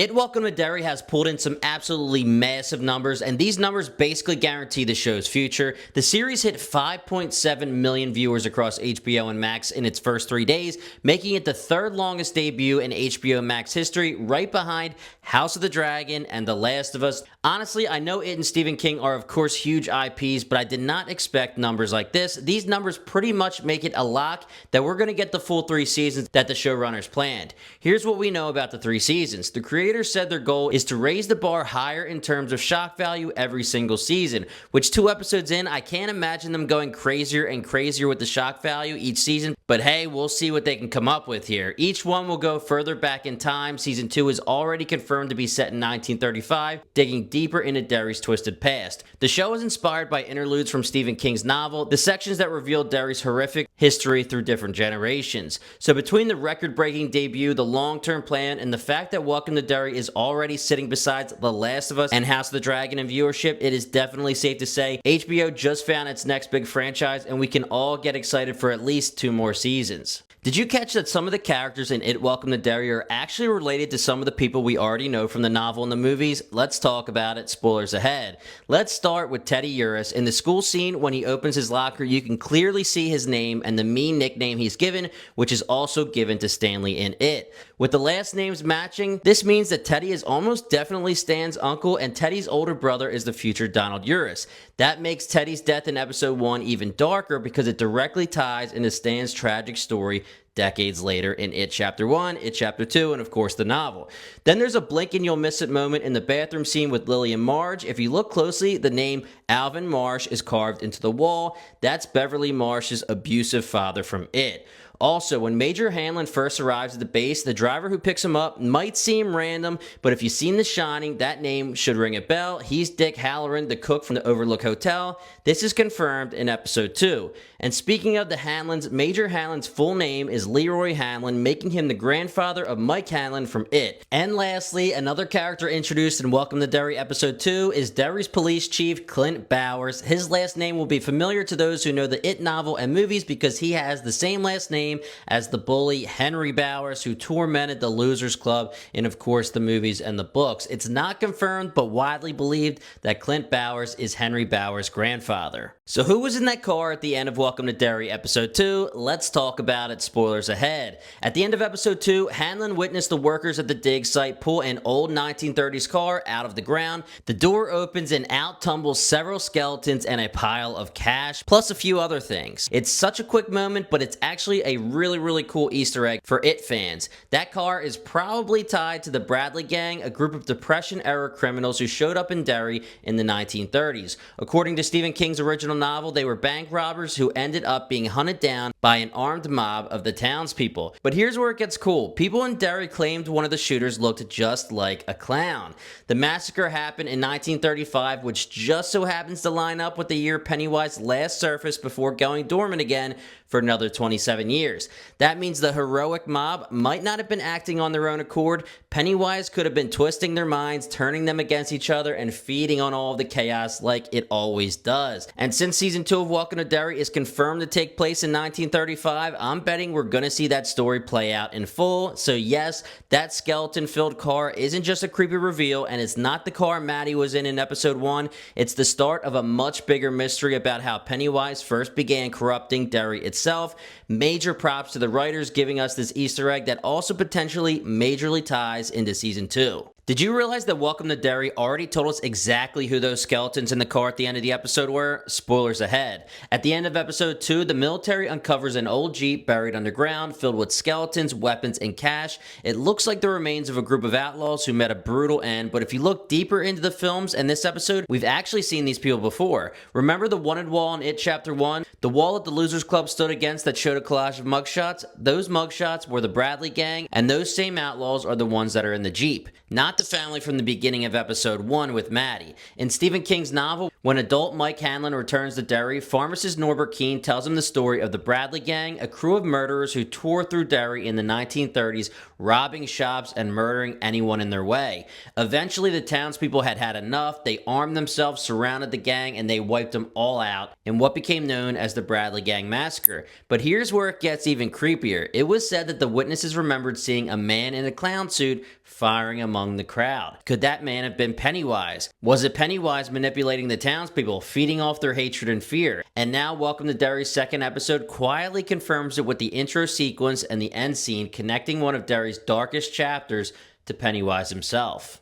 It Welcome to Derry has pulled in some absolutely massive numbers, and these numbers basically guarantee the show's future. The series hit 5.7 million viewers across HBO and Max in its first 3 days, making it the third longest debut in HBO Max history, right behind House of the Dragon and The Last of Us. Honestly, I know it and Stephen King are of course huge IPs, but I did not expect numbers like this. These numbers pretty much make it a lock that we're going to get the full 3 seasons that the showrunners planned. Here's what we know about the 3 seasons. The creators said their goal is to raise the bar higher in terms of shock value every single season, which 2 episodes in, I can't imagine them going crazier and crazier with the shock value each season, but hey, we'll see what they can come up with here. Each one will go further back in time. Season 2 is already confirmed to be set in 1935, digging deeper into Derry's twisted past. The show is inspired by interludes from Stephen King's novel, the sections that reveal Derry's horrific history through different generations. So between the record-breaking debut, the long-term plan, and the fact that Welcome to Derry is already sitting beside The Last of Us and House of the Dragon in viewership, it is definitely safe to say HBO just found its next big franchise, and we can all get excited for at least 2 more seasons. Did you catch that some of the characters in It Welcome to Derry are actually related to some of the people we already know from the novel and the movies? Let's talk about it, spoilers ahead. Let's start with Teddy Uress. In the school scene, when he opens his locker, you can clearly see his name and the mean nickname he's given, which is also given to Stanley in It. With the last names matching, this means that Teddy is almost definitely Stan's uncle, and Teddy's older brother is the future Donald Uress. That makes Teddy's death in episode 1 even darker because it directly ties into Stan's tragic story decades later in It Chapter 1, It Chapter 2, and of course the novel. Then there's a blink and you'll miss it moment in the bathroom scene with Lily and Marge. If you look closely, the name Alvin Marsh is carved into the wall. That's Beverly Marsh's abusive father from It. Also, when Major Hanlon first arrives at the base, the driver who picks him up might seem random, but if you've seen The Shining, that name should ring a bell. He's Dick Halloran, the cook from the Overlook Hotel. This is confirmed in episode 2. And speaking of the Hanlons, Major Hanlon's full name is Leroy Hanlon, making him the grandfather of Mike Hanlon from It. And lastly, another character introduced in Welcome to Derry episode 2 is Derry's police chief, Clint Bowers. His last name will be familiar to those who know the It novel and movies because he has the same last name as the bully Henry Bowers, who tormented the Losers Club in, of course, the movies and the books. It's not confirmed, but widely believed that Clint Bowers is Henry Bowers' grandfather. So who was in that car at the end of Welcome to Derry episode 2? Let's talk about it, spoilers ahead. At the end of episode 2, Hanlon witnessed the workers at the dig site pull an old 1930s car out of the ground. The door opens and out tumbles several skeletons and a pile of cash, plus a few other things. It's such a quick moment, but it's actually a really cool Easter egg for It fans. That car is probably tied to the Bradley Gang, a group of Depression-era criminals who showed up in Derry in the 1930s. According to Stephen King's original novel, they were bank robbers who ended up being hunted down by an armed mob of the townspeople. But here's where it gets cool. People in Derry claimed one of the shooters looked just like a clown. The massacre happened in 1935, which just so happens to line up with the year Pennywise last surfaced before going dormant again for another 27 years. That means the heroic mob might not have been acting on their own accord. Pennywise could have been twisting their minds, turning them against each other, and feeding on all of the chaos like it always does. And since season 2 of Welcome to Derry is confirmed to take place in 1935, I'm betting we're gonna see that story play out in full. So yes, that skeleton-filled car isn't just a creepy reveal, and it's not the car Maddie was in episode 1. It's the start of a much bigger mystery about how Pennywise first began corrupting Derry itself. Major props to the writers giving us this Easter egg that also potentially majorly ties into season 2. Did you realize that Welcome to Derry already told us exactly who those skeletons in the car at the end of the episode were? Spoilers ahead. At the end of episode 2, the military uncovers an old Jeep buried underground, filled with skeletons, weapons, and cash. It looks like the remains of a group of outlaws who met a brutal end, but if you look deeper into the films and this episode, we've actually seen these people before. Remember the wanted wall in It Chapter 1? The wall that the Losers Club stood against that showed a collage of mugshots? Those mugshots were the Bradley Gang, and those same outlaws are the ones that are in the Jeep. Not the family from the beginning of episode 1 with Maddie. In Stephen King's novel, When adult Mike Hanlon returns to Derry, pharmacist Norbert Keene tells him the story of the Bradley Gang, a crew of murderers who tore through Derry in the 1930s, robbing shops and murdering anyone in their way. Eventually, the townspeople had had enough. They armed themselves, surrounded the gang, and they wiped them all out in what became known as the Bradley Gang Massacre. But here's where it gets even creepier. It was said that the witnesses remembered seeing a man in a clown suit firing among the crowd. Could that man have been Pennywise? Was it Pennywise manipulating the townspeople, feeding off their hatred and fear? And now, Welcome to Derry's second episode quietly confirms it with the intro sequence and the end scene connecting one of Derry's darkest chapters to Pennywise himself.